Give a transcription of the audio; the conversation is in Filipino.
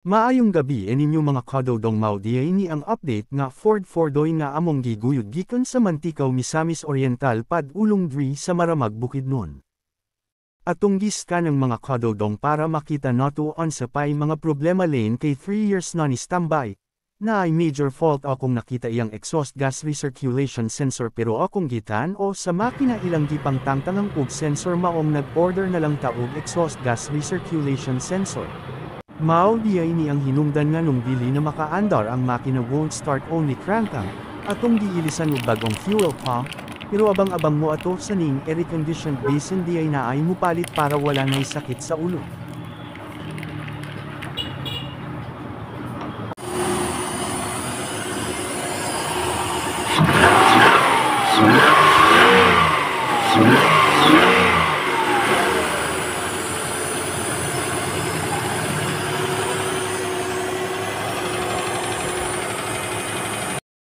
Maayong gabi ininyo mga kadodong maudiay ni ang update nga Ford Fordoy nga among giguyod gikan sa Mantikaw Misamis Oriental pad ulong dri sa Maramag Bukidnon. Atong giska ng mga kadodong para makita nato on sa pay mga problema lane kay 3 years na ni standby, na ay major fault akong nakita iyang exhaust gas recirculation sensor pero akong gitan o sa makina ilang gipang tangtangang ug sensor maong nag-order na lang ta og exhaust gas recirculation sensor. Mao diay ni ang hinungdan nga nung dili na makaandar ang makina won't start only crank atong giilisan og bagong fuel pump, pero abang-abang mo ato sa ning air conditioned basin diay na ay mupalit para wala nay sakit sa ulo.